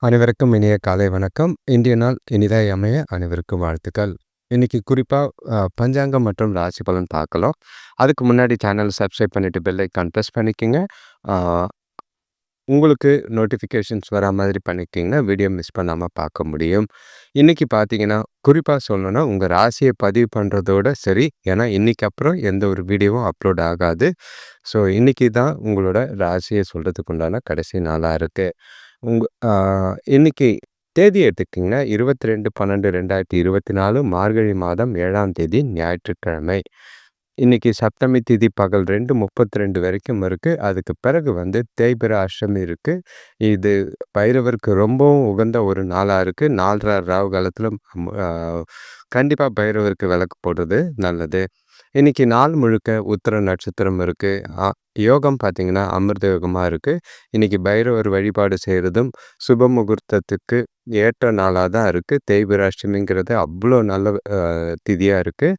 அனைவருக்கும் இனிய காலை வணக்கம். இன்றைய நாள் இனிதாய் அமைய அனைவருக்கும் வாழ்த்துக்கள். இன்னைக்கு குறிப்பா பஞ்சாங்கம் மற்றும் ராசி பலன் பார்க்கலாம். அதுக்கு முன்னாடி சேனல் சப்ஸ்கிரைப் பண்ணிட்டு பெல் ஐக்கான் பிரஸ் பண்ணிக்கங்க. ஆ உங்களுக்கு நோட்டிஃபிகேஷன்ஸ் வரா மாதிரி பண்ணிக்கிட்டீங்கன்னா, வீடியோ மிஸ் பண்ணாம பார்க்க முடியும். இன்னைக்கு பார்த்தீங்கன்னா, குறிப்பா சொல்லணும்னா, உங்க ராசிய பதிவு பண்றதோட சரி. ஏன்னா, இன்னைக்கு அப்புறம் எந்த ஒரு வீடியோவும் அப்லோட் ஆகாது. ஸோ, இன்னைக்கு தான் உங்களோட ராசிய சொல்றதுக்கு உண்டான கடைசி நாளா இருக்கு. உங்க இன்னைக்கு தேதி எடுத்துக்கிட்டிங்கன்னா 22/12/2024 மார்கழி மாதம் 7ஆம் தேதி ஞாயிற்றுக்கிழமை. இன்னைக்கு சப்தமி திதி பகல் 2:32 வரைக்கும் இருக்கு. அதுக்கு பிறகு தேய்பிறை அஷ்டமி இருக்கு. இது பைரவருக்கு ரொம்பவும் உகந்த ஒரு நாளா இருக்கு. 4:30 ராவு காலத்துல கண்டிப்பா பைரவருக்கு விளக்கு போடுறது நல்லது. இன்னைக்கு நாள் முழுக்க உத்திர நட்சத்திரம் இருக்கு. யோகம் பார்த்தீங்கன்னா, அமிர்த யோகமா இருக்கு. இன்னைக்கு பைரவர் வழிபாடு செய்றதும் சுப முகூர்த்தத்துக்கு ஏற்ற நாளா தான் இருக்கு. தேய்பிறை அஷ்டமிங்கிறது அவ்வளோ நல்ல திதியா இருக்கு.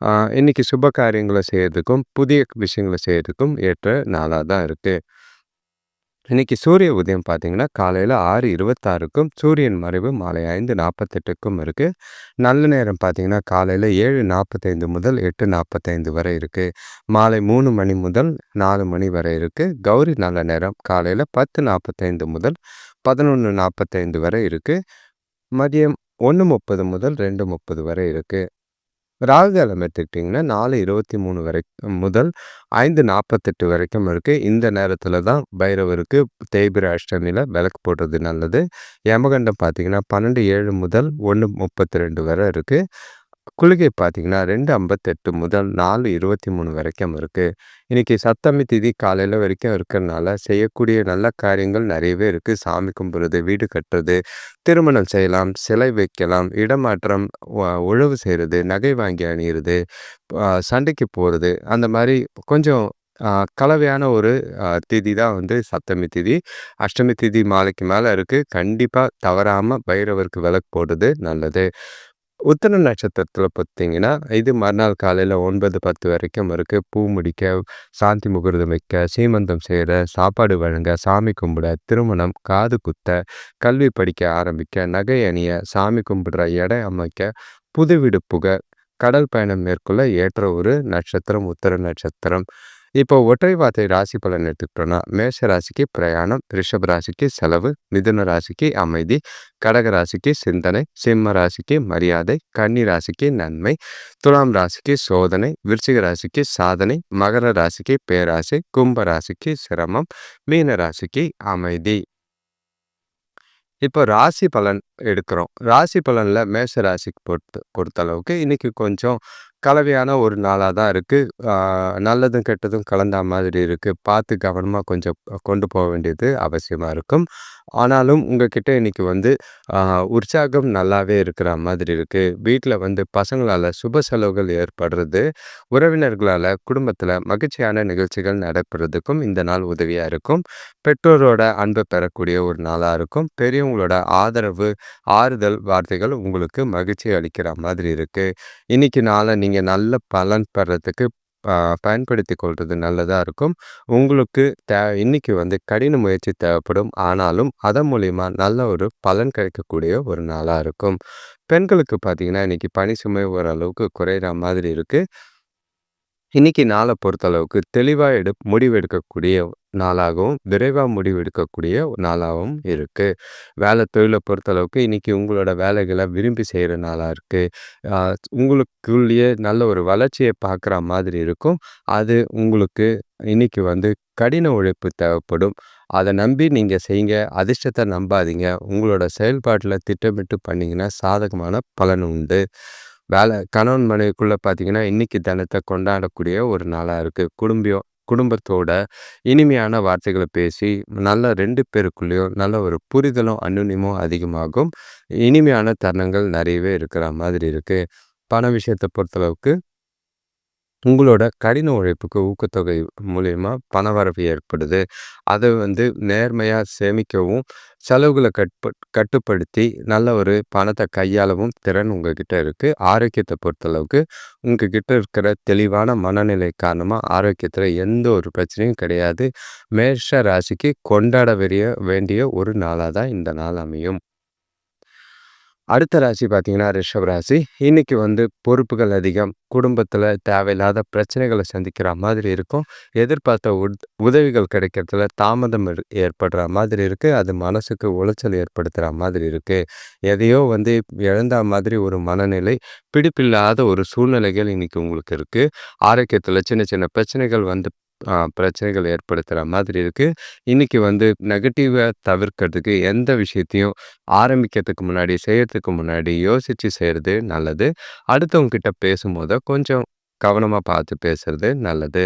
ஆ இன்னைக்கு சுப காரியங்கள செய்றதுக்கும், புதிய விஷயங்கள செய்றதுக்கும் ஏற்ற நாளா தான் இருக்கு. இன்னைக்கு சூரிய உதயம் பார்த்தீங்கன்னா, காலையில 6:26க்கும், சூரியன் மறைவு மாலை 5:48க்கும் இருக்கு. நல்ல நேரம் பார்த்தீங்கன்னா, காலையில 7:45 முதல் 8:45 வரை இருக்கு. மாலை 3 மணி முதல் 4 மணி வரை இருக்கு. கௌரி நல்ல நேரம் காலையில 10:45 முதல் 11:45 வரை இருக்கு. மதியம் 1:30 முதல் 2:30 வரை இருக்கு. ராகு காலம் எடுத்துக்கிட்டிங்கன்னா 4:23 வரை முதல் 5:48 வரைக்கும் இருக்கு. இந்த நேரத்தில் தான் பைரவருக்கு தேய்பிறை அஷ்டமியில் விளக்கு போடுறது நல்லது. யமகண்டம் பார்த்தீங்கன்னா 12:07 முதல் 1:32 வரை இருக்கு. குளிகை பார்த்தீங்கன்னா 2:58 முதல் 4:23 வரைக்கும் இருக்கு. இன்னைக்கு சப்தமி திதி காலையில் வரைக்கும் இருக்கிறதுனால செய்யக்கூடிய நல்ல காரியங்கள் நிறையவே இருக்கு. சாமி கும்பிட்றது, வீடு கட்டுறது, திருமணம் செய்யலாம், சிலை வைக்கலாம், இடமாற்றம், உழவு செய்கிறது, நகை வாங்கி அணியிறது, சண்டைக்கு போகிறது, அந்த மாதிரி கொஞ்சம் கலவையான ஒரு திதி தான் சப்தமி திதி. அஷ்டமி திதி மாலைக்கு மேலே இருக்குது. கண்டிப்பாக தவறாமல் பைரவருக்கு விளக்கு போடுறது நல்லது. உத்திர நட்சத்திரத்தில் பார்த்தீங்கன்னா, இது மறுநாள் காலையில் 9:10 வரைக்கும் இருக்குது. பூ முடிக்க, சாந்தி முகூர்த்தம் வைக்க, சீமந்தம் செய்கிற, சாப்பாடு வழங்க, சாமி கும்பிட, திருமணம், காது குத்த, கல்வி படிக்க ஆரம்பிக்க, நகை அணிய, சாமி கும்பிடுற இடம் அமைக்க, புது வீடு புக, கடல் பயணம் மேற்கொள்ள ஏற்ற ஒரு நட்சத்திரம் உத்திர நட்சத்திரம். இப்போ ஒற்றை வார்த்தை ராசி பலன் எடுத்துக்கிட்டோம்னா, மேஷ ராசிக்கு பிரயாணம், ரிஷப ராசிக்கு செலவு, மிதுன ராசிக்கு அமைதி, கடக ராசிக்கு சிந்தனை, சிம்ம ராசிக்கு மரியாதை, கன்னி ராசிக்கு நன்மை, துலாம் ராசிக்கு சோதனை, விருச்சிக ராசிக்கு சாதனை, மகர ராசிக்கு பேராசை, கும்ப ராசிக்கு சிரமம், மீன ராசிக்கு அமைதி. இப்போ ராசி பலன் எடுக்கிறோம். ராசி பலனில் மேஷ ராசிக்கு பொறுத்தளவுக்கு இன்னைக்கு கொஞ்சம் கலவையான ஒரு நாளாக தான் இருக்குது. நல்லதும் கெட்டதும் கலந்த மாதிரி இருக்குது. பார்த்து கவனமாக கொஞ்சம் கொண்டு போக வேண்டியது அவசியமாக இருக்கும். ஆனாலும் உங்ககிட்ட இன்னைக்கு உற்சாகம் நல்லாவே இருக்கிற மாதிரி இருக்குது. வீட்டில் பசங்களால் சுப செலவுகள் ஏற்படுறது, உறவினர்களால் குடும்பத்தில் மகிழ்ச்சியான நிகழ்ச்சிகள் நடைபெறதுக்கும் இந்த நாள் உதவியாக இருக்கும். பெற்றோரோட அன்பை பெறக்கூடிய ஒரு நாளாக இருக்கும். பெரியவங்களோட ஆதரவு, ஆறுதல் வார்த்தைகள் உங்களுக்கு மகிழ்ச்சி அளிக்கிற மாதிரி இருக்குது. இன்னைக்கு நாளை நீங்கள் நல்ல பலன் பெறத்துக்கு பயன்படுத்தி கொள்வது நல்லதாக இருக்கும். உங்களுக்கு இன்னைக்கு கடின முயற்சி தேவைப்படும். ஆனாலும் அதன் மூலிமா நல்ல ஒரு பலன் கிடைக்கக்கூடிய ஒரு நாளாக இருக்கும். பெண்களுக்கு பார்த்தீங்கன்னா இன்னைக்கு பணி சுமை ஓரளவுக்கு குறையிற மாதிரி இருக்குது. இன்னைக்கு நாளை பொறுத்தளவுக்கு தெளிவாக முடிவெடுக்கக்கூடிய நாளாகவும், விரைவாக முடிவெடுக்கக்கூடிய நாளாகவும் இருக்குது. வேலை தொழிலை பொறுத்தளவுக்கு இன்னைக்கு உங்களோட வேலைகளை விரும்பி செய்கிற நாளாக இருக்குது. உங்களுக்குள்ளேயே நல்ல ஒரு வளர்ச்சியை பார்க்குற மாதிரி இருக்கும். அது உங்களுக்கு இன்னைக்கு கடின உழைப்பு தேவைப்படும். அதை நம்பி நீங்கள் செய்யுங்க. அதிர்ஷ்டத்தை நம்பாதீங்க. உங்களோட செயல்பாட்டில் திட்டமிட்டு பண்ணிங்கன்னா சாதகமான பலன் உண்டு. கணவன் மனைவிக்குள்ளே பார்த்தீங்கன்னா இன்னைக்கு தினத்தை கொண்டாடக்கூடிய ஒரு நாளாக இருக்குது. குடும்பத்தோட இனிமையான வார்த்தைகளை பேசி நல்ல 2 பேருக்குள்ளேயும் நல்ல ஒரு புரிதலும் அந்யோன்யமும் அதிகமாகும். இனிமையான தருணங்கள் நிறையவே இருக்கிற மாதிரி இருக்குது. பண விஷயத்தை பொறுத்தளவுக்கு உங்களோட கடின உழைப்புக்கு ஊக்கத்தொகை மூலியமா பணவரவு ஏற்படுது. அத வந்து நேர்மையா சேமிக்கவும், செலவுகள கட்டுப்படுத்தி நல்ல ஒரு பணத்த கையாளவும் திறன் உங்ககிட்ட இருக்கு. ஆரோக்கியத்த பொறுத்தளவுக்கு, உங்ககிட்ட இருக்கிற தெளிவான மனநிலை காரணமா ஆரோக்கியத்துல எந்த ஒரு பிரச்சனையும் கிடையாது. மேஷ ராசிக்கு கொண்டாட வேண்டிய ஒரு நாளா தான் இந்த நாள் அமையும். அடுத்த ராசி பார்த்தீங்கன்னா, ரிஷப ராசி. இன்னைக்கு வந்து பொறுப்புகள் அதிகம். குடும்பத்தில தேவையில்லாத பிரச்சனைகள சந்திக்கிற மாதிரி இருக்கும். எதிர்பார்த்த உதவிகள் கிடைக்கிறதுல தாமதம் ஏற்படுற மாதிரி இருக்கு. அது மனசுக்கு உளைச்சல் ஏற்படுத்துற மாதிரி இருக்கு. எதையோ வந்து இழந்தா மாதிரி ஒரு மனநிலை, பிடிப்பில்லாத ஒரு சூழ்நிலைகள் இன்னைக்கு உங்களுக்கு இருக்கு. ஆரோக்கியத்தில சின்ன சின்ன பிரச்சனைகள் வந்து பிரச்சனைகள் ஏற்படுத்துற மாதிரி இருக்கு. இன்னைக்கு வந்து நெகட்டிவா தவிர்க்கிறதுக்கு எந்த விஷயத்தையும் ஆரம்பிக்கிறதுக்கு முன்னாடி, செய்யறதுக்கு முன்னாடி யோசிச்சு செய்றது நல்லது. அடுத்தவங்க கிட்ட பேசும்போது கொஞ்சம் கவனமா பார்த்து பேசுறது நல்லது.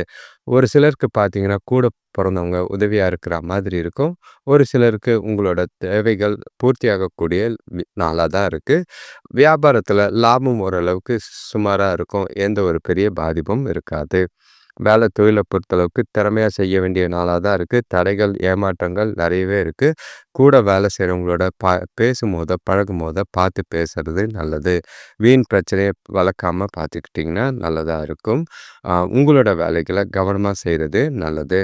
ஒரு சிலருக்கு பார்த்தீங்கன்னா, கூட பொறந்தவங்க உதவியா இருக்கிற மாதிரி இருக்கும். ஒரு சிலருக்கு உங்களோட தேவைகள் பூர்த்தியாகக்கூடிய நாளா தான் இருக்கு. வியாபாரத்தில லாபம் ஓரளவுக்கு சுமாரா இருக்கும். எந்த ஒரு பெரிய பாதிப்பும் இருக்காது. வேலை தொழில பொறுத்தளவுக்கு திறமையா செய்ய வேண்டிய நாளா தான் இருக்கு. தடைகள், ஏமாற்றங்கள் நெறையவே இருக்கு. கூட வேலை செய்றவங்களோட பேசும்போதோ, பழகும்போதோ பார்த்து பேசுறது நல்லது. வீண் பிரச்சனைய வளர்க்காம பார்த்துக்கிட்டிங்கன்னா நல்லதா இருக்கும். உங்களோட வேலைகள கவனமா செய்றது நல்லது.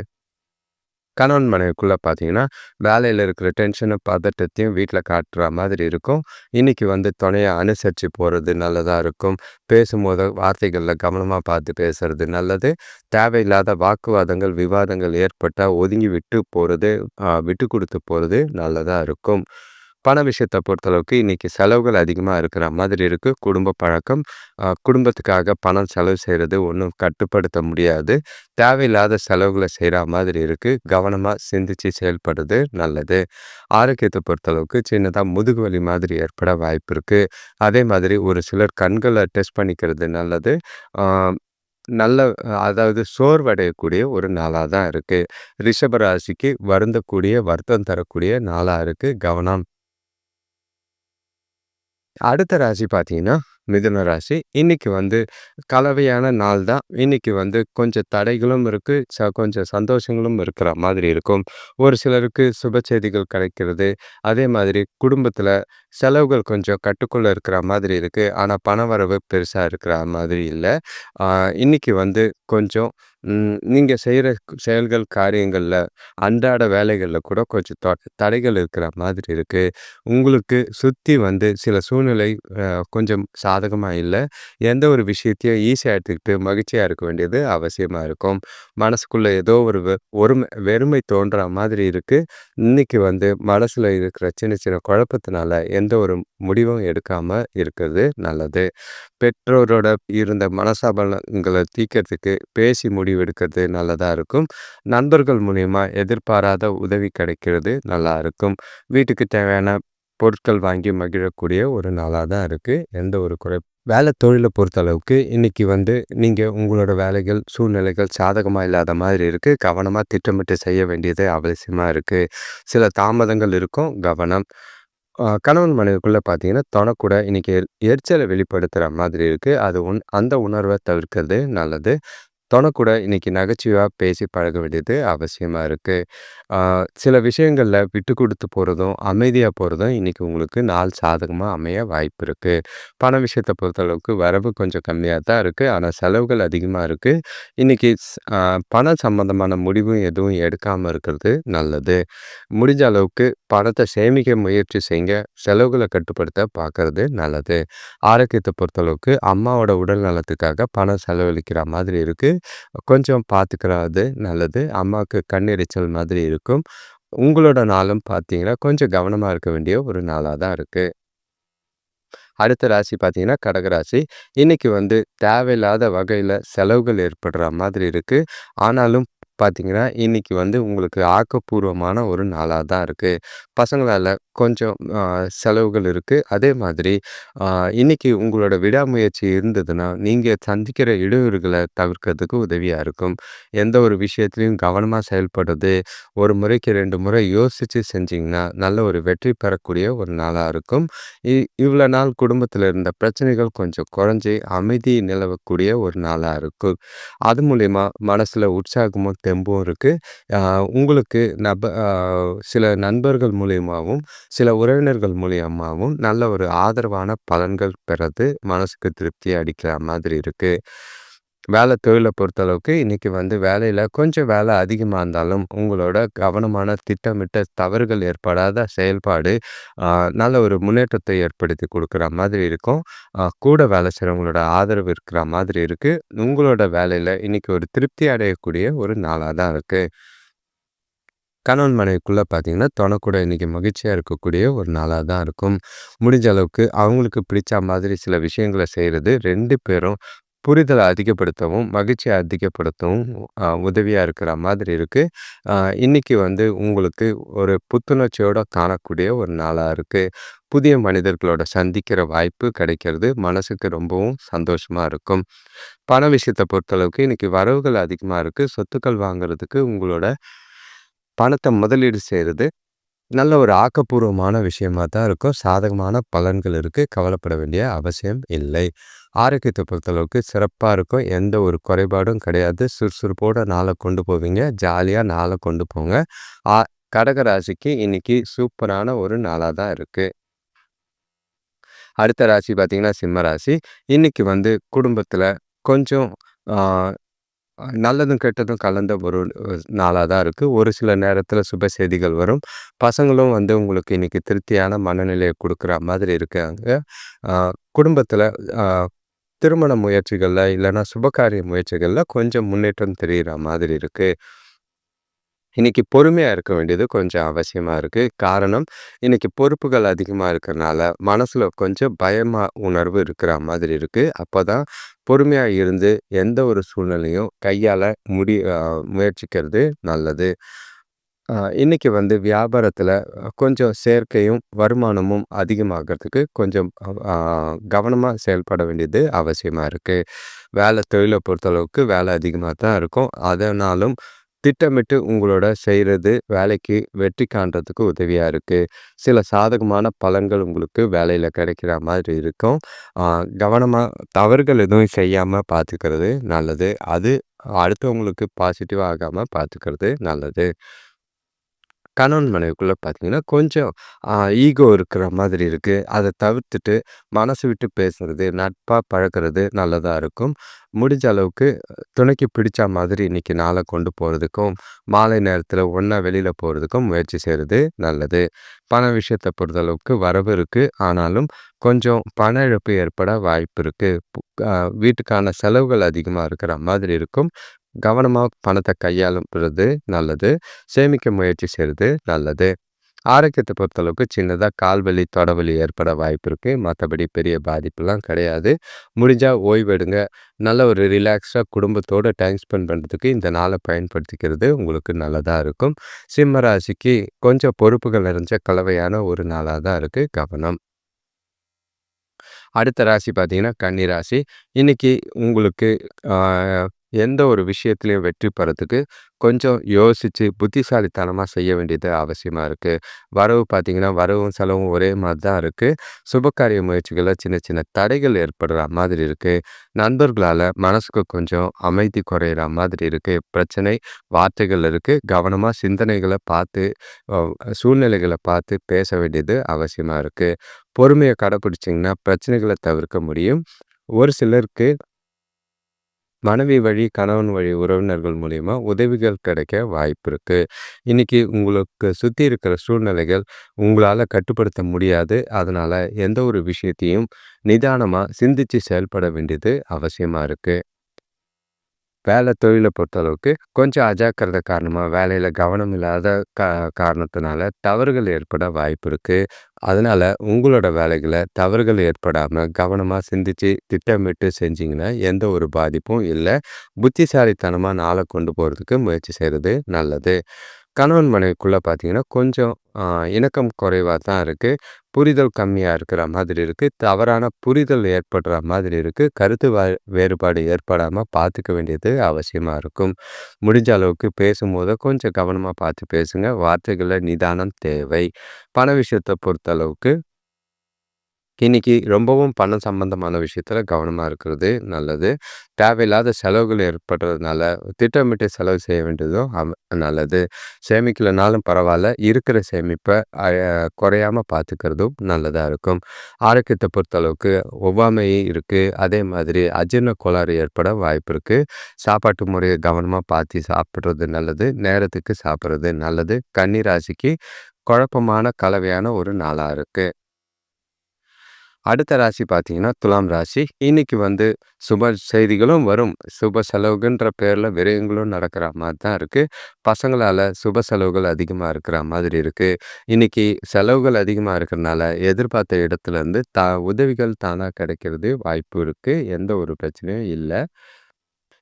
கணவன் மனைவிக்குள்ள பார்த்தீங்கன்னா, வேலையில இருக்கிற டென்ஷன, பதட்டத்தையும் வீட்ல காட்டுற மாதிரி இருக்கும். இன்னைக்கு வந்து துணைய அனுசரிச்சு போறது நல்லதா இருக்கும். பேசும்போது வார்த்தைகள்ல கவனமா பார்த்து பேசுறது நல்லது. தேவையில்லாத வாக்குவாதங்கள், விவாதங்கள் ஏற்பட்டா ஒதுங்கி விட்டு போறது, விட்டு குடுத்து போறது நல்லதா இருக்கும். பண விஷயத்த பொறுத்தளவுக்கு இன்னைக்கு செலவுகள் அதிகமா இருக்கிற மாதிரி இருக்கு. குடும்ப பழக்கம், குடும்பத்துக்காக பணம் செலவு செய்றது ஒண்ணும் கட்டுப்படுத்த முடியாது. தேவையில்லாத செலவுகள செய்ற மாதிரி இருக்கு. கவனமா சிந்திச்சு செயல்படுறது நல்லது. ஆரோக்கியத்த பொறுத்தளவுக்கு சின்னதா முதுகு வலி மாதிரி ஏற்பட வாய்ப்பு இருக்கு. அதே மாதிரி ஒரு சிலர் கண்கள டெஸ்ட் பண்ணிக்கிறது நல்லது. ஆ நல்ல அதாவது சோர்வடையக்கூடிய ஒரு நாளா தான் இருக்கு. ரிஷப ராசிக்கு வருந்தக்கூடிய, வருத்தம் தரக்கூடிய நாளா இருக்கு. கவனம். அடுத்த ராசி பார்த்தீங்கன்னா, மிதுன ராசி. இன்னைக்கு வந்து கலவையான நாள் தான். இன்னைக்கு வந்து கொஞ்சம் தடைகளும் இருக்கு. கொஞ்சம் சந்தோஷங்களும் இருக்கிற மாதிரி இருக்கும். ஒரு சிலருக்கு சுப செய்திகள் கிடைக்கிறது. அதே மாதிரி குடும்பத்தில செலவுகள் கொஞ்சம் கட்டுக்குள்ள இருக்கிற மாதிரி இருக்கு. ஆனா பணவரவு பெருசா இருக்கிற மாதிரி இல்ல. ஆ இன்னைக்கு வந்து கொஞ்சம் நீங்க செய்ற செயல்கள், காரியங்கள்ல அன்றாட வேலைகள்ல கூட கொஞ்சம் தடைகள் இருக்கிற மாதிரி இருக்கு. உங்களுக்கு சுத்தி வந்து சில சூழ்நிலை கொஞ்சம் சாதகமா இல்ல. எந்த ஒரு விஷயத்தையும் ஈஸியா எடுத்துக்கிட்டு மகிழ்ச்சியா இருக்க வேண்டியது அவசியமா இருக்கும். மனசுக்குள்ள ஏதோ ஒரு வெறுமை தோன்றா மாதிரி இருக்கு. இன்னைக்கு வந்து மனசுல இருக்கிற சின்ன சின்ன குழப்பத்தினால எந்த ஒரு முடிவும் எடுக்காம இருக்கிறது நல்லது. பெற்றோரோட இருந்த மனஸ்தாபங்கள தீர்க்கறதுக்கு பேசி முடிவு எடுக்கிறது நல்லதா இருக்கும். நண்பர்கள் மூலியமா எதிர்பாராத உதவி கிடைக்கிறது நல்லா இருக்கும். வீட்டுக்கு தேவையான பொருட்கள் வாங்கி மகிழக்கூடிய ஒரு நாளா தான் இருக்கு. எந்த ஒரு வேலை தொழில பொறுத்தளவுக்கு இன்னைக்கு வந்து நீங்க உங்களோட வேலைகள், சூழ்நிலைகள் சாதகமா இல்லாத மாதிரி இருக்கு. கவனமா திட்டமிட்டு செய்ய வேண்டியது அவசியமா இருக்கு. சில தாமதங்கள் இருக்கும். கவனம். கணவன் மனைவிக்குள்ள பார்த்தீங்கன்னா, தொணக்கூட இன்னைக்கு எரிச்சல வெளிப்படுத்துற மாதிரி இருக்கு. அது அந்த உணர்வ தவிர்க்கிறது நல்லது. தொணக்கூட இன்னைக்கு நகைச்சுவையா பேசி பழக வேண்டியது அவசியமா இருக்கு. ஆ சில விஷயங்கள்ல விட்டு குடுத்து போறதும், அமைதியா போறதும் இன்னைக்கு உங்களுக்கு நாள் சாதகமா அமைய வாய்ப்பு இருக்கு. பண விஷயத்த பொறுத்தளவுக்கு வரவு கொஞ்சம் கம்மியா தான் இருக்கு. ஆனா செலவுகள் அதிகமா இருக்கு. இன்னைக்கு பணம் சம்பந்தமான முடிவு எதுவும் எடுக்காம இருக்கிறது நல்லது. முடிஞ்ச அளவுக்கு பணத்த சேமிக்க முயற்சி செய்யுங்க. செலவுகள கட்டுப்படுத்த பார்க்கறது நல்லது. ஆரோக்கியத்த பொறுத்தளவுக்கு அம்மாவோட உடல் நலத்துக்காக பணம் செலவழிக்கிற மாதிரி இருக்கு. கொஞ்சம் பார்த்துக்கிறது நல்லது. அம்மாவுக்கு கண் எரிச்சல் மாதிரி இருக்கும். உங்களோட நாளும் பார்த்தீங்கன்னா, கொஞ்சம் கவனமா இருக்க வேண்டிய ஒரு நாளா தான் இருக்கு. அடுத்த ராசி பார்த்தீங்கன்னா, கடகராசி. இன்னைக்கு வந்து தேவையில்லாத வகையில செலவுகள் ஏற்படுற மாதிரி இருக்கு. ஆனாலும் பார்த்தீங்கன்னா, இன்னைக்கு வந்து உங்களுக்கு ஆக்கப்பூர்வமான ஒரு நாளா தான் இருக்கு. பசங்களால கொஞ்சம் செலவுகள் இருக்கு. அதே மாதிரி அ இன்னைக்கு உங்களோட விடாமுயற்சி இருந்ததுன்னா, நீங்க சந்திக்கிற இடையூறுகள தவிர்க்கிறதுக்கு உதவியா இருக்கும். எந்த ஒரு விஷயத்திலயும் கவனமா செயல்படுறது, ஒரு முறைக்கு 2 முறை யோசிச்சு செஞ்சீங்கன்னா, நல்ல ஒரு வெற்றி பெறக்கூடிய ஒரு நாளா இருக்கும். இ இவ்வளோ நாள் குடும்பத்தில இருந்த பிரச்சனைகள் கொஞ்சம் குறைஞ்சு, அமைதி நிலவக்கூடிய ஒரு நாளா இருக்கும். அது மூலியமா மனசுல உற்சாகமும், தெம்பும் இருக்கு. அ உங்களுக்கு சில நண்பர்கள் மூலியமாவும், சில உறவினர்கள் மூலியமாவும் நல்ல ஒரு ஆதரவான பலன்கள் பெறது மனசுக்கு திருப்தி அளிக்கிற மாதிரி இருக்கு. தொழில பொறுத்தளவுக்கு இன்னைக்கு வந்து வேலையில கொஞ்சம் வேலை அதிகமா இருந்தாலும், உங்களோட கவனமான திட்டமிட்ட தவறுகள் ஏற்படாத செயல்பாடு, அ நல்ல ஒரு முன்னேற்றத்தை ஏற்படுத்தி குடுக்குற மாதிரி இருக்கும். கூட வேலை செய்றவங்களோட ஆதரவு இருக்கிற மாதிரி இருக்கு. உங்களோட வேலையில இன்னைக்கு ஒரு திருப்தி அடையக்கூடிய ஒரு நாளா தான் இருக்கு. கணவன் மனைவிக்குள்ள பார்த்தீங்கன்னா, தொணக்கூட இன்னைக்கு மகிழ்ச்சியா இருக்கக்கூடிய ஒரு நாளா தான் இருக்கும். முடிஞ்ச அளவுக்கு அவங்களுக்கு பிடிச்ச மாதிரி சில விஷயங்கள செய்றது 2 பேரும் புரிதல அதிகப்படுத்தவும், மகிழ்ச்சிய அதிகப்படுத்தவும் உதவியா இருக்கிற மாதிரி இருக்கு. அ இன்னைக்கு வந்து உங்களுக்கு ஒரு புத்துணர்ச்சியோட காணக்கூடிய ஒரு நாளா இருக்கு. புதிய மனிதர்களோட சந்திக்கிற வாய்ப்பு கிடைக்கிறது மனசுக்கு ரொம்பவும் சந்தோஷமா இருக்கும். பண விஷயத்த பொறுத்தளவுக்கு இன்னைக்கு வரவுகள் அதிகமா இருக்கு. சொத்துக்கள் வாங்குறதுக்கு உங்களோட பணத்த முதலீடு செய்றது நல்ல ஒரு ஆக்கப்பூர்வமான விஷயமா தான் இருக்கும். சாதகமான பலன்கள் இருக்கு. கவலைப்பட வேண்டிய அவசியம் இல்லை. ஆரோக்கியத்த பொறுத்தளவுக்கு சிறப்பா இருக்கும். எந்த ஒரு குறைபாடும் கிடையாது. சுறுசுறுப்போட நாள கொண்டு போவீங்க. ஜாலியா நாள கொண்டு போங்க. ஆ கடக ராசிக்கு இன்னைக்கு சூப்பரான ஒரு நாளா தான் இருக்கு. அடுத்த ராசி பார்த்தீங்கன்னா, சிம்ம ராசி. இன்னைக்கு வந்து குடும்பத்தில கொஞ்சம் ஆ நல்லதும், கெட்டதும் கலந்த ஒரு நாளா தான் இருக்கு. ஒரு சில நேரத்தில சுப செய்திகள் வரும். பசங்களும் வந்து உங்களுக்கு இன்னைக்கு திருப்தியான மனநிலைய குடுக்குற மாதிரி இருக்காங்க. அ குடும்பத்தில அ திருமண முயற்சிகள்ல, இல்லன்னா சுபகாரிய முயற்சிகள்ல கொஞ்சம் முன்னேற்றம் தெரியிற மாதிரி இருக்கு. இன்னைக்கு பொறுமையா இருக்க வேண்டியது கொஞ்சம் அவசியமா இருக்கு. காரணம், இன்னைக்கு பொறுப்புகள் அதிகமா இருக்கறனால, மனசுல கொஞ்சம் பயமா உணர்வு இருக்கிற மாதிரி இருக்கு. அப்பதான் பொறுமையா இருந்து எந்த ஒரு சூழ்நிலையும் கையாள முடி அ முயற்சிக்கிறது நல்லது. இன்னைக்கு வந்து வியாபாரத்துல கொஞ்சம் சேர்க்கையும், வருமானமும் அதிகமாகறதுக்கு கொஞ்சம் அ கவனமா செயல்பட வேண்டியது அவசியமா இருக்கு. தொழில பொறுத்தளவுக்கு வேலை அதிகமா தான் இருக்கும். அதனாலும் திட்டமிட்டு உங்களோட செய்றது வேலைக்கு வெற்றி காண்றதுக்கு உதவியா இருக்கு. சில சாதகமான பலன்கள் உங்களுக்கு வேலையில கிடைக்கிற மாதிரி இருக்கும். அ கவனமா தவறுகள் எதுவும் செய்யாம பார்த்துக்கிறது நல்லது. அது அடுத்தவங்களுக்கு பாசிட்டிவா ஆகாம பார்த்துக்கிறது நல்லது. கணவன் மனைவிக்குள்ள பார்த்தீங்கன்னா, கொஞ்சம் ஈகோ இருக்கிற மாதிரி இருக்கு. அத தவிர்த்துட்டு மனசு விட்டு பேசுறது, நட்பா பழகுறது நல்லதா இருக்கும். முடிஞ்ச அளவுக்கு துணைக்கு பிடிச்ச மாதிரி இன்னைக்கு நாள கொண்டு போறதுக்கும், மாலை நேரத்தில ஒண்ணா வெளியில போறதுக்கும் முயற்சி செய்றது நல்லது. பண விஷயத்த பொறுத்தளவுக்கு வரவு இருக்கு. ஆனாலும் கொஞ்சம் பண இழப்பு ஏற்பட வாய்ப்பு இருக்கு. பு அ வீட்டுக்கான செலவுகள் அதிகமா இருக்கிற மாதிரி இருக்கும். கவனமா பணத்த கையாளுறது நல்லது. சேமிக்க முயற்சி செய்றது நல்லது. ஆரோக்கியத்த பொறுத்தளவுக்கு சின்னதா கால்வலி, தொடவலி ஏற்பட வாய்ப்பு இருக்கு. மத்தபடி பெரிய பாதிப்புலாம் கிடையாது. முடிஞ்சா ஓய்வெடுங்க. நல்ல ஒரு ரிலாக்ஸ்டா குடும்பத்தோட டைம் ஸ்பெண்ட் பண்றதுக்கு இந்த நாள பயன்படுத்திக்கிறது உங்களுக்கு நல்லதா இருக்கும். சிம்ம ராசிக்கு கொஞ்சம் பொறுப்புகள் நிறைஞ்ச கலவையான ஒரு நாளா தான் இருக்கு. கவனம். அடுத்த ராசி பார்த்தீங்கன்னா, கன்னி ராசி. இன்னைக்கு உங்களுக்கு ஆ எந்த ஒரு விஷயத்திலயும் வெற்றி பெறதுக்கு கொஞ்சம் யோசிச்சு புத்திசாலித்தனமா செய்ய வேண்டியது அவசியமா இருக்கு. வரவு பார்த்தீங்கன்னா, வரவும் செலவும் ஒரே மாரி தான் இருக்கு. சுபகாரிய முயற்சிகள்ல சின்ன சின்ன தடைகள் ஏற்படுற மாதிரி இருக்கு. நண்பர்களால மனசுக்கு கொஞ்சம் அமைதி குறையிற மாதிரி இருக்கு. பிரச்சனை வார்த்தைகள் இருக்கு. கவனமா சிந்தனைகள பார்த்து, அ சூழ்நிலைகள பார்த்து பேச வேண்டியது அவசியமா இருக்கு. பொறுமைய கடைப்பிடிச்சீங்கன்னா, பிரச்சனைகள தவிர்க்க முடியும். ஒரு சிலருக்கு மனைவி வழி, கணவன் வழி உறவினர்கள் மூலியமா உதவிகள் கிடைக்க வாய்ப்பு இருக்கு. இன்னைக்கு உங்களுக்கு சுத்தி இருக்கிற சூழ்நிலைகள் உங்களால கட்டுப்படுத்த முடியாது. அதனால எந்த ஒரு விஷயத்தையும் நிதானமா சிந்திச்சு செயல்பட வேண்டியது அவசியமா இருக்கு. வேலை தொழில பொறுத்தளவுக்கு கொஞ்சம் அஜாக்கிரதை காரணமா வேலையில கவனம் இல்லாத கா காரணத்தினால தவறுகள் ஏற்பட வாய்ப்பு இருக்கு. அதனால உங்களோட வேலைகள தவறுகள் ஏற்படாம கவனமா சிந்திச்சு, திட்டமிட்டு செஞ்சீங்கன்னா, எந்த ஒரு பாதிப்பும் இல்ல. புத்திசாலித்தனமா நாள கொண்டு போறதுக்கு முயற்சி செய்றது நல்லது. கணவன் மனைவிக்குள்ள பார்த்தீங்கன்னா, கொஞ்சம் இணக்கம் குறைவா தான் இருக்கு. புரிதல் கம்மியா இருக்கிற மாதிரி இருக்கு. தவறான புரிதல் ஏற்படுற மாதிரி இருக்கு. கருத்து வேறுபாடு ஏற்படாம பார்த்துக்க வேண்டியது அவசியமா இருக்கும். முடிஞ்ச அளவுக்கு பேசும்போது கொஞ்சம் கவனமா பார்த்து பேசுங்க. வார்த்தைகள்ல நிதானம் தேவை. பண விஷயத்த பொறுத்த அளவுக்கு இன்னைக்கு ரொம்பவும் பணம் சம்பந்தமான விஷயத்துல கவனமா இருக்கிறது நல்லது. தேவையில்லாத செலவுகள் ஏற்படுறதுனால திட்டமிட்டு செலவு செய்ய வேண்டியதும் நல்லது. சேமிக்கலனாலும் பரவால்ல. இருக்கிற சேமிப்ப குறையாம பார்த்துக்கிறதும் நல்லதா இருக்கும். ஆரோக்கியத்த பொறுத்தளவுக்கு ஒவ்வாமை இருக்கு. அதே மாதிரி அஜீரண கோளாறு ஏற்பட வாய்ப்பு இருக்கு. சாப்பாட்டு முறைய கவனமா பார்த்து சாப்பிடுறது நல்லது. நேரத்துக்கு சாப்பிடுறது நல்லது. கன்னி ராசிக்கு குழப்பமான கலவையான ஒரு நாளா இருக்கு. அடுத்த ராசி பார்த்தீங்கன்னா, துலாம் ராசி. இன்னைக்கு சுப செய்திகளும் வரும். சுப செலவுகன்ற பேர்ல விரயங்களும் நடக்கிற மாரி தான் இருக்கு. பசங்களால சுப செலவுகள் அதிகமா இருக்கிற மாதிரி இருக்கு. இன்னைக்கு செலவுகள் அதிகமா இருக்கிறனால, எதிர்பார்த்த இடத்துலருந்து உதவிகள் தானா கிடைக்கிறது வாய்ப்பு இருக்கு. எந்த ஒரு பிரச்சனையும் இல்ல.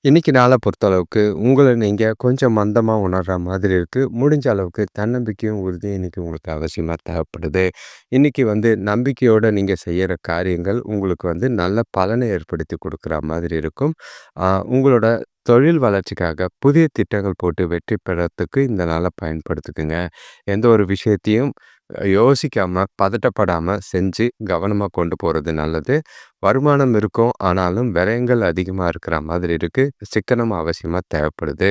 இன்னைக்கு நாள பொறுத்தளவுக்கு, உங்கள நீங்க கொஞ்சம் மந்தமா உணர்ற மாதிரி இருக்கு. முடிஞ்ச அளவுக்கு தன்னம்பிக்கையும், உறுதியும் இன்னைக்கு உங்களுக்கு அவசியமா தேவைப்படுது. இன்னைக்கு நம்பிக்கையோட நீங்க செய்யற காரியங்கள் உங்களுக்கு நல்ல பலனை ஏற்படுத்தி குடுக்குற மாதிரி இருக்கும். உங்களோட தொழில் வளர்ச்சிக்காக புதிய திட்டங்கள் போட்டு வெற்றி பெறத்துக்கு இந்த நாள பயன்படுத்திக்கங்க. எந்த ஒரு விஷயத்தையும் யோசிக்காம, பதட்டப்படாம செஞ்சு கவனமா கொண்டு போறது நல்லது. வருமானம் இருக்கும். ஆனாலும் விரயங்கள் அதிகமா இருக்கிற மாதிரி இருக்கு. சிக்கனம் அவசியமா தேவைப்படுது.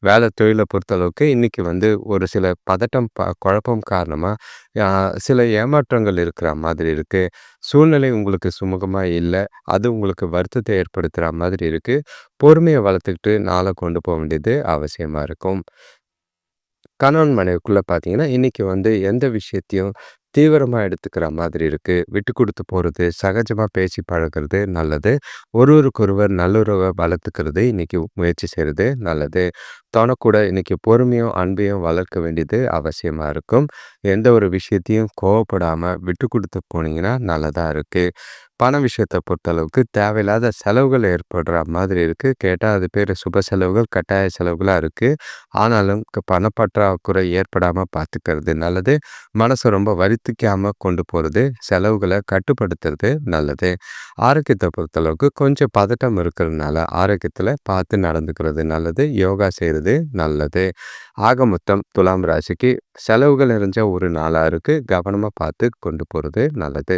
வேலை தொழில பொறுத்தளவுக்கு இன்னைக்கு ஒரு சில பதட்டம், குழப்பம் காரணமா அ சில ஏமாற்றங்கள் இருக்கிற மாதிரி இருக்கு. சூழ்நிலை உங்களுக்கு சுமூகமா இல்ல. அது உங்களுக்கு வருத்தத்தை ஏற்படுத்துற மாதிரி இருக்கு. பொறுமைய வளர்த்துக்கிட்டு நாள கொண்டு போ வேண்டியது அவசியமா இருக்கும். கணவன் மனைவிக்குள்ள பார்த்தீங்கன்னா, இன்னைக்கு எந்த விஷயத்தையும் தீவிரமா எடுத்துக்கிற மாதிரி இருக்கு. விட்டு குடுத்து போறது, சகஜமா பேசி பழகுறது நல்லது. ஒருவருக்கொருவர் நல்லுறவ வளர்த்துக்கிறது இன்னைக்கு முயற்சி செய்றது நல்லது. கூட இன்னைக்கு பொறுமையும், அன்பையும் வளர்க்க வேண்டியது அவசியமா இருக்கும். எந்த ஒரு விஷயத்தையும் கோவப்படாம விட்டு குடுத்து போனீங்கன்னா நல்லதா இருக்கு. பண விஷயத்த பொறுத்தளவுக்கு தேவையில்லாத செலவுகள் ஏற்படுற மாதிரி இருக்கு. கேட்டா அது பேரு சுப செலவுகள், கட்டாய செலவுகளா இருக்கு. ஆனாலும் பணப்பற்றாக்குறை ஏற்படாம பார்த்துக்கிறது நல்லது. மனச ரொம்ப வருத்திக்காம கொண்டு போறது, செலவுகள கட்டுப்படுத்துறது நல்லது. ஆரோக்கியத்த பொறுத்தளவுக்கு கொஞ்சம் பதட்டம் இருக்கிறதுனால, ஆரோக்கியத்துல பார்த்து நடந்துக்கிறது நல்லது. யோகா செய்றது நல்லது. ஆக மொத்தம் துலாம் ராசிக்கு செலவுகள் நிறைஞ்ச ஒரு நாளா இருக்கு. கவனமா பார்த்து கொண்டு போறது நல்லது.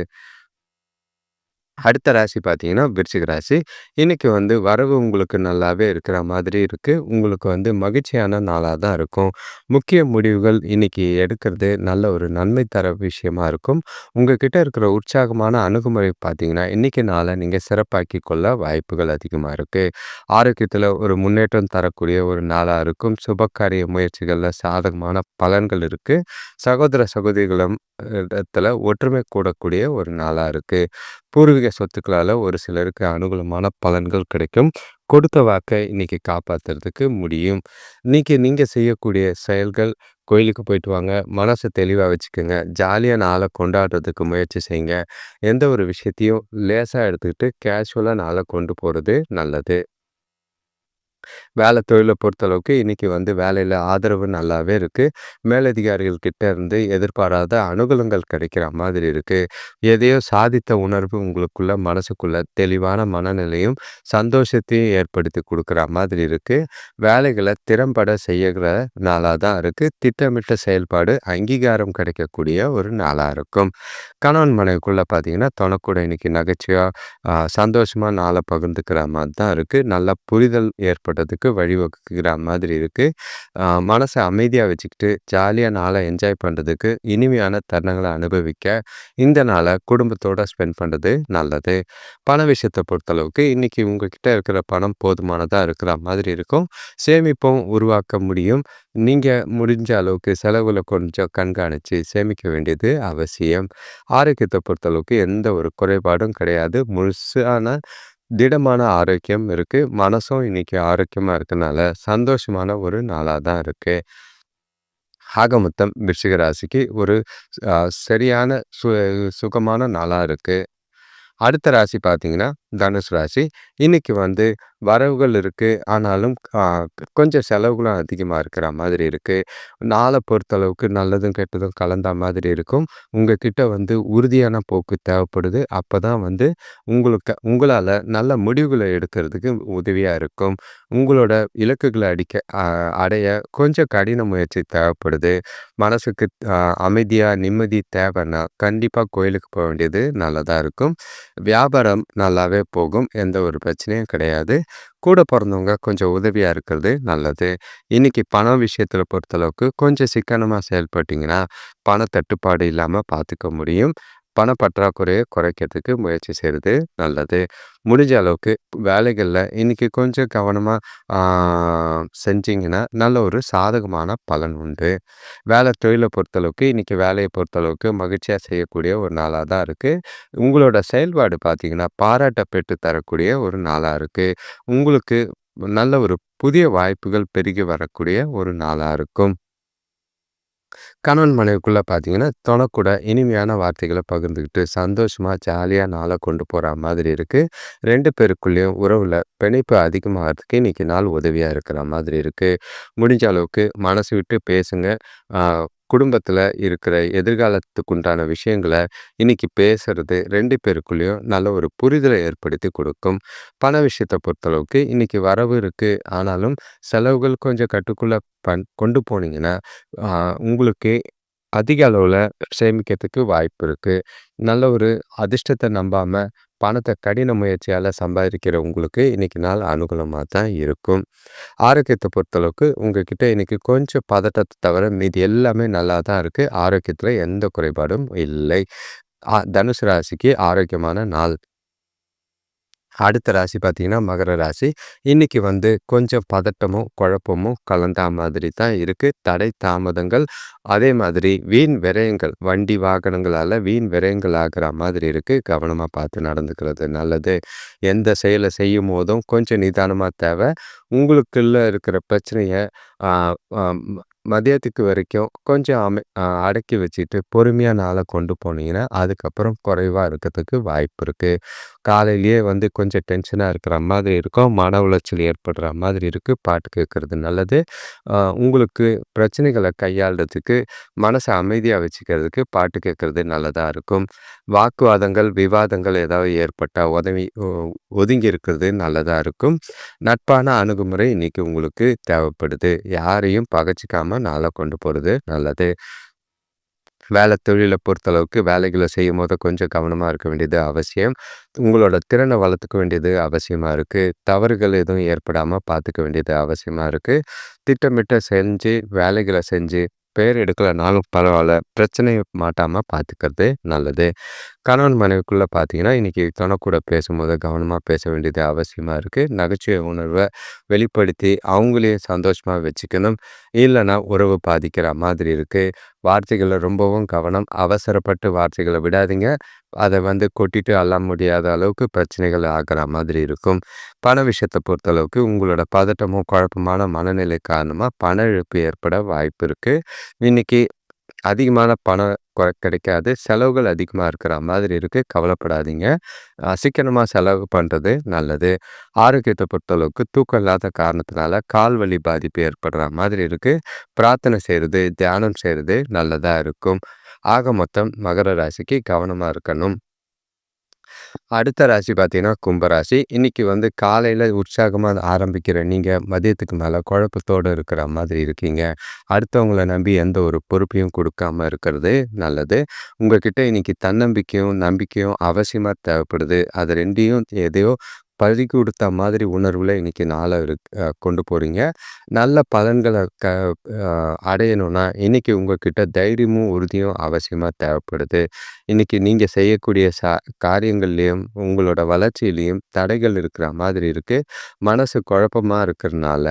அடுத்த ராசி பார்த்தீங்கன்னா, விருச்சிக ராசி. இன்னைக்கு வரவு உங்களுக்கு நல்லாவே இருக்கிற மாதிரி இருக்கு. உங்களுக்கு மகிழ்ச்சியான நாளா தான் இருக்கும். முக்கிய முடிவுகள் இன்னைக்கு எடுக்கிறது நல்ல ஒரு நன்மை தர விஷயமா இருக்கும். உங்க கிட்ட இருக்கிற உற்சாகமான அணுகுமுறை பார்த்தீங்கன்னா, இன்னைக்கு நாள நீங்க சிறப்பாக்கிக் கொள்ள வாய்ப்புகள் அதிகமா இருக்கு. ஆரோக்கியத்தில ஒரு முன்னேற்றம் தரக்கூடிய ஒரு நாளா இருக்கும். சுபகாரிய முயற்சிகள்ல சாதகமான பலன்கள் இருக்கு. சகோதர சகோதரிகளும் இடத்துல ஒற்றுமை கூடக்கூடிய ஒரு நாளா இருக்கு. பூர்வீக சொத்துக்களால ஒரு சிலருக்கு அனுகூலமான பலன்கள் கிடைக்கும். கொடுத்த வாக்க இன்னைக்கு காப்பாத்துறதுக்கு முடியும். இன்னைக்கு நீங்க செய்யக்கூடிய செயல்கள் கோயிலுக்கு போயிட்டு வாங்க. மனச தெளிவா வச்சுக்கங்க. ஜாலியா நாள கொண்டாடுறதுக்கு முயற்சி செய்யுங்க. எந்த ஒரு விஷயத்தையும் லேசா எடுத்துக்கிட்டு கேஷுவலா நாள கொண்டு போறது நல்லது. வேலை தொழில பொறுத்தளவுக்கு இன்னைக்கு வேலையில ஆதரவு நல்லாவே இருக்கு. மேலதிகாரிகள் கிட்ட இருந்து எதிர்பாராத அனுகூலங்கள் கிடைக்கிற மாதிரி இருக்கு. எதையோ சாதித்த உணர்வு உங்களுக்குள்ள மனசுக்குள்ள தெளிவான மனநிலையும், சந்தோஷத்தையும் ஏற்படுத்தி குடுக்குற மாதிரி இருக்கு. வேலைகள திறம்பட செய்யற நாளா தான் இருக்கு. திட்டமிட்ட செயல்பாடு அங்கீகாரம் கிடைக்கக்கூடிய ஒரு நாளா இருக்கும். கணவன் மனைவிக்குள்ள பார்த்தீங்கன்னா, தொணக்கூட இன்னைக்கு நகைச்சுவையா, சந்தோஷமா நாள பகிர்ந்துக்கிற மாரி தான் இருக்கு. நல்ல புரிதல் ஏற்படுறதுக்கு வழிவகுக்கிற மாதிரி இருக்கு. மனச அமைதியா வச்சுக்கிட்டு, ஜாலியா நாள என்ஜாய் பண்றதுக்கு, இனிமையான தருணங்கள அனுபவிக்க, இந்த நாள குடும்பத்தோட ஸ்பெண்ட் பண்றது நல்லது. பண விஷயத்த பொறுத்தளவுக்கு, இன்னைக்கு உங்ககிட்ட இருக்கிற பணம் போதுமானதா இருக்கிற மாதிரி இருக்கும். சேமிப்பும் உருவாக்க முடியும். நீங்க முடிஞ்ச அளவுக்கு செலவுகள கொஞ்சம் கண்காணிச்சு சேமிக்க வேண்டியது அவசியம். ஆரோக்கியத்த பொறுத்தளவுக்கு எந்த ஒரு குறைபாடும் கிடையாது. முழுசான திடமான ஆரோக்கியம் இருக்கு. மனசும் இன்னைக்கு ஆரோக்கியமா இருக்கனால, சந்தோஷமான ஒரு நாளா தான் இருக்கு. ஆக மொத்தம் விருச்சிக ராசிக்கு ஒரு அ சரியான சுகமான நாளா இருக்கு. அடுத்த ராசி பார்த்தீங்கன்னா, தனுசு ராசி. இன்னைக்கு வந்து வரவுகள் இருக்கு. ஆனாலும் கொஞ்சம் செலவுகளும் அதிகமா இருக்கிற மாதிரி இருக்கு. நாள பொறுத்தளவுக்கு நல்லதும், கெட்டதும் கலந்த மாதிரி இருக்கும். உங்ககிட்ட வந்து உறுதியான போக்கு தேவைப்படுது. அப்பதான் வந்து உங்களால நல்ல முடிவுகள எடுக்கிறதுக்கு உதவியா இருக்கும். உங்களோட இலக்குகள அடைய கொஞ்சம் கடின முயற்சி தேவைப்படுது. மனசுக்கு அமைதியா, நிம்மதி தேவைன்னா, கண்டிப்பா கோயிலுக்கு போ வேண்டியது நல்லதா இருக்கும். வியாபாரம் நல்லாவே போகும். எந்த ஒரு பிரச்சனையும் கிடையாது. கூட பொறந்தவங்க கொஞ்சம் உதவியா இருக்கிறது நல்லது. இன்னைக்கு பணம் விஷயத்துல பொறுத்தளவுக்கு கொஞ்சம் சிக்கனமா செயல்பட்டீங்கன்னா, பண தட்டுப்பாடு இல்லாம பார்த்துக்க முடியும். பணப்பற்றாக்குறைய குறைக்கிறதுக்கு முயற்சி செய்றது நல்லது. முடிஞ்ச அளவுக்கு வேலைகள்ல இன்னைக்கு கொஞ்சம் கவனமா ஆ செஞ்சீங்கன்னா, நல்ல ஒரு சாதகமான பலன் உண்டு. தொழில பொறுத்தளவுக்கு இன்னைக்கு வேலைய பொறுத்தளவுக்கு மகிழ்ச்சியா செய்யக்கூடிய ஒரு நாளா தான் இருக்கு. உங்களோட செயல்பாடு பார்த்தீங்கன்னா, பாராட்ட பெற்று தரக்கூடிய ஒரு நாளா இருக்கு. உங்களுக்கு நல்ல ஒரு புதிய வாய்ப்புகள் பெருகி வரக்கூடிய ஒரு நாளா இருக்கும். கணவன் மனைவிக்குள்ள பார்த்தீங்கன்னா, தொணக்கூட இனிமையான வார்த்தைகள பகிர்ந்துக்கிட்டு, சந்தோஷமா, ஜாலியா நாள கொண்டு போற மாதிரி இருக்கு. 2 பேருக்குள்ளேயும் உறவுல பிணைப்பு அதிகமாகறதுக்கு இன்னைக்கு நாள் உதவியா இருக்கிற மாதிரி இருக்கு. முடிஞ்ச அளவுக்கு மனசு விட்டு பேசுங்க. ஆ குடும்பத்தில இருக்கிற எதிர்காலத்துக்கு உண்டான விஷயங்கள இன்னைக்கு பேசுறது 2 பேருக்குள்ளேயும் நல்ல ஒரு புரிதலை ஏற்படுத்தி கொடுக்கும். பண விஷயத்த பொறுத்தளவுக்கு இன்னைக்கு வரவு இருக்கு. ஆனாலும் செலவுகள் கொஞ்சம் கட்டுக்குள்ள கொண்டு போனீங்கன்னா, ஆ உங்களுக்கு அதிக அளவுல சேமிக்கிறதுக்கு வாய்ப்பு இருக்கு. நல்ல ஒரு அதிர்ஷ்டத்த நம்பாம, பணத்த கடின முயற்சியால சம்பாதிக்கிற உங்களுக்கு இன்னைக்கு நாள் அனுகூலமா தான் இருக்கும். ஆரோக்கியத்த பொறுத்தளவுக்கு உங்ககிட்ட இன்னைக்கு கொஞ்சம் பதட்டத்த தவிர மீதி எல்லாமே நல்லா தான் இருக்கு. ஆரோக்கியத்துல எந்த குறைபாடும் இல்லை. தனுசு ராசிக்கு ஆரோக்கியமான நாள். அடுத்த ராசி பார்த்தீங்கன்னா, மகர ராசி. இன்னைக்கு வந்து கொஞ்சம் பதட்டமும், குழப்பமும் கலந்தா மாதிரி தான் இருக்கு. தடை, தாமதங்கள், அதே மாதிரி வீண் விரயங்கள், வண்டி வாகனங்களால வீண் விரயங்கள் ஆகுற மாதிரி இருக்கு. கவனமா பார்த்து நடந்துக்கிறது நல்லது. எந்த செயல செய்யும்போதும் கொஞ்சம் நிதானமா தேவை. உங்களுக்குள்ள இருக்கிற பிரச்சனைய ஆ அம் மதியத்துக்கு வரைக்கும் கொஞ்சம் அடக்கி வச்சுட்டு, பொறுமையா நாள கொண்டு போனீங்கன்னா, அதுக்கப்புறம் குறைவா இருக்கறதுக்கு வாய்ப்பு இருக்கு. காலையிலேயே வந்து கொஞ்சம் டென்ஷனா இருக்கிற மாதிரி இருக்கும். மன உளைச்சல் ஏற்படுற மாதிரி இருக்கு. பாட்டு கேட்கறது நல்லது. உங்களுக்கு பிரச்சனைகள கையாள்றதுக்கு, மனச அமைதியா வச்சுக்கிறதுக்கு பாட்டு கேட்கறது நல்லதா இருக்கும். வாக்குவாதங்கள், விவாதங்கள் ஏதாவது ஏற்பட்டா ஒதுங்கி இருக்கிறது நல்லதா இருக்கும். நட்பான அணுகுமுறை இன்னைக்கு உங்களுக்கு தேவைப்படுது. யாரையும் பகச்சுக்காம நாள கொண்டு போறது நல்லது. தொழில பொறுத்தளவுக்கு வேலைகள செய்யும்போது கொஞ்சம் கவனமா இருக்க வேண்டியது அவசியம். உங்களோட திறன வளர்த்துக்க வேண்டியது அவசியமா இருக்கு. தவறுகள் எதுவும் ஏற்படாம பார்த்துக்க வேண்டியது அவசியமா இருக்கு. திட்டமிட்டு செஞ்சு, வேலைகள செஞ்சு, பெயர் எடுக்கலனாலும் பரவால்ல. பிரச்சனை மாட்டாம பார்த்துக்கிறது நல்லது. கணவன் மனைவிக்குள்ள பார்த்தீங்கன்னா, இன்னைக்கு தொணக்கூட பேசும்போது கவனமா பேச வேண்டியது அவசியமா இருக்கு. நகைச்சுவை உணர்வ வெளிப்படுத்தி அவங்களையும் சந்தோஷமா வச்சுக்கணும். இல்லன்னா உறவு பாதிக்கிற மாதிரி இருக்கு. வார்த்தைகள்ல ரொம்பவும் கவனம். அவசரப்பட்டு வார்த்தைகள விடாதீங்க. அத வந்து கொட்டிட்டு அள்ள முடியாத அளவுக்கு பிரச்சனைகள் ஆகுற மாதிரி இருக்கும். பண விஷயத்த பொறுத்தளவுக்கு உங்களோட பதட்டமும், குழப்பமான மனநிலை காரணமா பண இழப்பு ஏற்பட வாய்ப்பு இருக்கு. இன்னைக்கு அதிகமான பணம் கிடைக்காது. செலவுகள் அதிகமா இருக்கிற மாதிரி இருக்கு. கவலைப்படாதீங்க. சிக்கனமா செலவு பண்றது நல்லது. ஆரோக்கியத்த பொறுத்தளவுக்கு தூக்கம் இல்லாத காரணத்தினால கால் வலி பாதிப்பு ஏற்படுற மாதிரி இருக்கு. பிரார்த்தனை செய்றது, தியானம் செய்றது நல்லதா இருக்கும். ஆக மொத்தம் மகர ராசிக்கு கவனமா இருக்கணும். அடுத்த ராசி பார்த்தீங்கன்னா, கும்பராசி. இன்னைக்கு வந்து காலையில உற்சாகமா ஆரம்பிக்கிற நீங்க, மதியத்துக்கு மேல குழப்பத்தோட இருக்கிற மாதிரி இருக்கீங்க. அடுத்தவங்கள நம்பி எந்த ஒரு பொறுப்பையும் குடுக்காம இருக்கிறது நல்லது. உங்ககிட்ட இன்னைக்கு தன்னம்பிக்கையும், நம்பிக்கையும் அவசியமா தேவைப்படுது. அது 2யும் எதையோ பறி குடுத்த மாதிரி உணர்வுல இன்னைக்கு நாள கொண்டு போறீங்க. நல்ல பலன்கள அ அடையணும்னா, இன்னைக்கு உங்ககிட்ட தைரியமும், உறுதியும் அவசியமா தேவைப்படுது. இன்னைக்கு நீங்க செய்யக்கூடிய காரியங்கள்லயும், உங்களோட வளர்ச்சியிலயும் தடைகள் இருக்கிற மாதிரி இருக்கு. மனசு குழப்பமா இருக்கிறனால,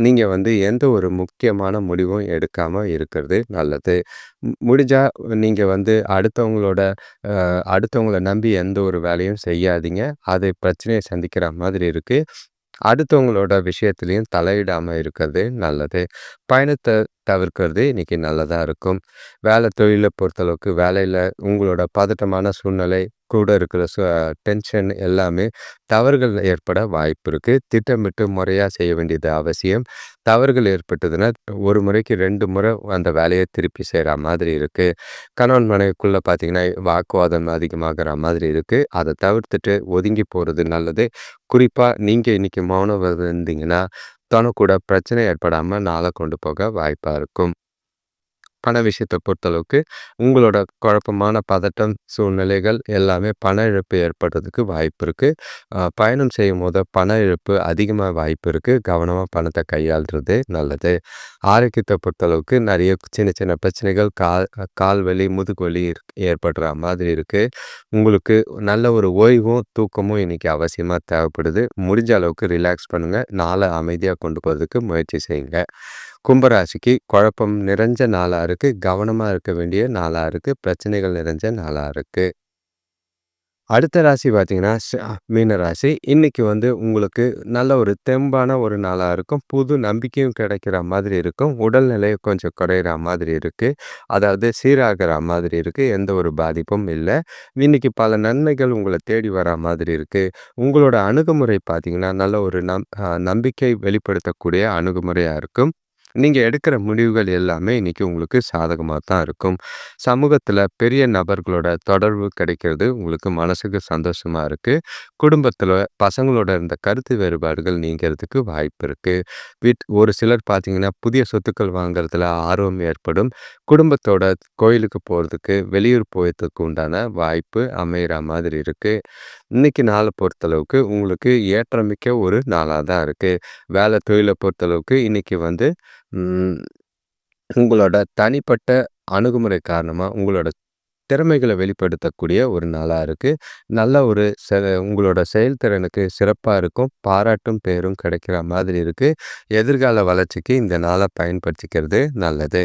நீங்க வந்து எந்த ஒரு முக்கியமான முடிவும் எடுக்காம இருக்கிறது நல்லது. முடிஞ்சா நீங்க வந்து அடுத்தவங்கள நம்பி எந்த ஒரு வேலையும் செய்யாதீங்க. அது பிரச்சனைய சந்திக்கிற மாதிரி இருக்கு. அடுத்தவங்களோட விஷயத்திலயும் தலையிடாம இருக்கிறது நல்லது. பயணத்த தவிர்க்கிறது இன்னைக்கு நல்லதா இருக்கும். தொழில பொறுத்தளவுக்கு வேலையில உங்களோட பதட்டமான சூழ்நிலை, கூட இருக்கிற டென்ஷன் எல்லாமே தவறுகள் ஏற்பட வாய்ப்பு இருக்கு. திட்டமிட்டு முறையா செய்ய வேண்டியது அவசியம். தவறுகள் ஏற்பட்டதுன்னா, ஒரு முறைக்கு 2 முறை அந்த வேலைய திருப்பி செய்ற மாதிரி இருக்கு. கணவன் மனைவிக்குள்ள பார்த்தீங்கன்னா, வாக்குவாதம் அதிகமாகற மாதிரி இருக்கு. அத தவிர்த்துட்டு ஒதுங்கி போறது நல்லது. குறிப்பா நீங்க இன்னைக்கு மௌனம் இருந்தீங்கன்னா, கூட பிரச்சனை ஏற்படாம நாள கொண்டு போக வாய்ப்பா இருக்கும். பண விஷயத்த பொறுத்தளவுக்கு, உங்களோட குழப்பமான பதட்டம், சூழ்நிலைகள் எல்லாமே பண இழப்பு ஏற்படுறதுக்கு வாய்ப்பு இருக்கு. பயணம் செய்யும்போது பண இழப்பு அதிகமா வாய்ப்பு இருக்கு. கவனமா பணத்த கையாள்றது நல்லது. ஆரோக்கியத்த பொறுத்தளவுக்கு நெறைய சின்ன சின்ன பிரச்சனைகள், கால் வலி, முதுகு வலி ஏற்படுற மாதிரி இருக்கு. உங்களுக்கு நல்ல ஒரு ஓய்வும், தூக்கமும் இன்னைக்கு அவசியமா தேவைப்படுது. முடிஞ்ச அளவுக்கு ரிலாக்ஸ் பண்ணுங்க. நாள அமைதியா கொண்டு போறதுக்கு முயற்சி செய்யுங்க. கும்பராசிக்கு குழப்பம் நிறைஞ்ச நாளா இருக்கு. கவனமா இருக்க வேண்டிய நாளா இருக்கு. பிரச்சனைகள் நிறைஞ்ச நாளா இருக்கு. அடுத்த ராசி பார்த்தீங்கன்னா, மீன ராசி. இன்னைக்கு உங்களுக்கு நல்ல ஒரு தெம்பான ஒரு நாளா இருக்கும். புது நம்பிக்கையும் கிடைக்கிற மாதிரி இருக்கும். உடல்நிலை கொஞ்சம் குறையிற மாதிரி இருக்கு. அதாவது சீராகிற மாதிரி இருக்கு. எந்த ஒரு பாதிப்பும் இல்ல. இன்னைக்கு பல நன்மைகள் உங்கள தேடி வரா மாதிரி இருக்கு. உங்களோட அணுகுமுறை பார்த்தீங்கன்னா, நல்ல ஒரு நம்பிக்கை வெளிப்படுத்தக்கூடிய அணுகுமுறையா இருக்கும். நீங்க எடுக்கிற முடிவுகள் எல்லாமே இன்னைக்கு உங்களுக்கு சாதகமா தான் இருக்கும். சமூகத்துல பெரிய நபர்களோட தொடர்பு கிடைக்கிறது உங்களுக்கு மனசுக்கு சந்தோஷமா இருக்கு. குடும்பத்துல பசங்களோட இருந்த கருத்து வேறுபாடுகள் நீங்கிறதுக்கு வாய்ப்பு இருக்கு. ஒரு சிலர் பார்த்தீங்கன்னா, புதிய சொத்துக்கள் வாங்குறதுல ஆர்வம் ஏற்படும். குடும்பத்தோட கோயிலுக்கு போறதுக்கு, வெளியூர் போறதுக்கு உண்டான வாய்ப்பு அமையிற மாதிரி இருக்கு. இன்னைக்கு நாள பொறுத்தளவுக்கு உங்களுக்கு ஏற்றமிக்க ஒரு நாளா தான் இருக்கு. தொழில பொறுத்தளவுக்கு இன்னைக்கு ம் உங்களோட தனிப்பட்ட அணுகுமுறை காரணமா, உங்களோட திறமைகள வெளிப்படுத்தக்கூடிய ஒரு நாளா இருக்கு. நல்ல ஒரு உங்களோட செயல்திறனுக்கு சிறப்பா இருக்கும். பாராட்டும், பேரும் கிடைக்கிற மாதிரி இருக்கு. எதிர்கால வளர்ச்சிக்கு இந்த நாள பயன்படுத்திக்கிறது நல்லது.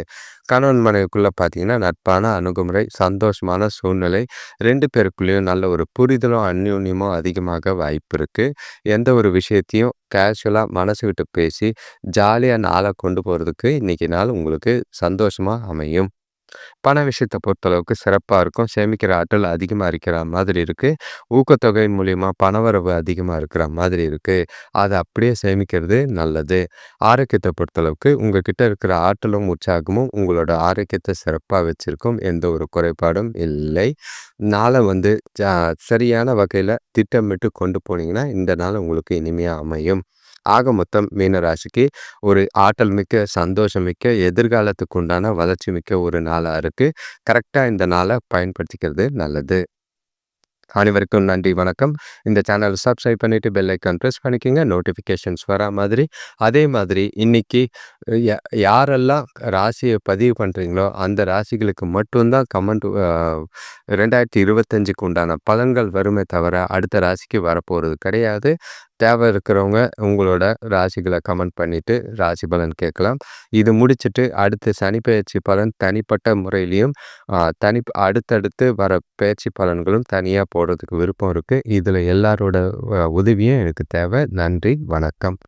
கணவன் மனைவிக்குள்ள பார்த்தீங்கன்னா, நட்பான அணுகுமுறை, சந்தோஷமான சூழ்நிலை, 2 பேருக்குள்ளேயும் நல்ல ஒரு புரிதலும், அந்யோன்யமும் அதிகமாக வாய்ப்பு இருக்கு. எந்த ஒரு விஷயத்தையும் கேஷுவலா மனசு விட்டு பேசி, ஜாலியா நாள கொண்டு போறதுக்கு இன்னைக்கு நாள் உங்களுக்கு சந்தோஷமா அமையும். பண விஷயத்த பொறுத்தளவுக்கு சிறப்பா இருக்கும். சேமிக்கிற ஆற்றல் அதிகமா இருக்கிற மாதிரி இருக்கு. ஊக்கத்தொகை மூலியமா பணவரவு அதிகமா இருக்கிற மாதிரி இருக்கு. அத அப்படியே சேமிக்கிறது நல்லது. ஆரோக்கியத்த பொறுத்தளவுக்கு உங்ககிட்ட இருக்கிற ஆற்றலும், உற்சாகமும் உங்களோட ஆரோக்கியத்த சிறப்பா வச்சிருக்கும். எந்த ஒரு குறைபாடும் இல்லை. நாள சரியான வகையில திட்டமிட்டு கொண்டு போனீங்கன்னா, இந்த நாள் உங்களுக்கு இனிமையா அமையும். ஆக மொத்தம் மீன ராசிக்கு ஒரு ஆற்றல் மிக்க, சந்தோஷம் மிக்க, எதிர்காலத்துக்கு உண்டான வளர்ச்சி மிக்க ஒரு நாளா இருக்கு. கரெக்ட்டா இந்த நாள பயன்படுத்திக்கிறது நல்லது. அனைவருக்கும் நன்றி, வணக்கம். இந்த சேனல் சப்ஸ்கிரைப் பண்ணிட்டு பெல் ஐக்கான் பிரஸ் பண்ணிக்கங்க. நோட்டிஃபிகேஷன்ஸ் வரா மாதிரி. அதே மாதிரி இன்னைக்கு ய யாரெல்லாம் ராசிய பதிவு பண்றீங்களோ, அந்த ராசிகளுக்கு மட்டும் தான் 2025க்கு உண்டான பலன்கள் வருமே தவிர, அடுத்த ராசிக்கு வரப்போறது கிடையாது. தேவை இருக்கிறவங்க உங்களோட ராசிகள கமெண்ட் பண்ணிட்டு ராசி பலன் கேட்கலாம். இது முடிச்சுட்டு அடுத்து சனி பெயர்ச்சி பலன் தனிப்பட்ட முறையிலயும் அடுத்தடுத்து வர பெயர்ச்சி பலன்களும் தனியா போடுறதுக்கு விருப்பம் இருக்கு. இதுல எல்லாரோட உதவியும் எனக்கு தேவை. நன்றி, வணக்கம்.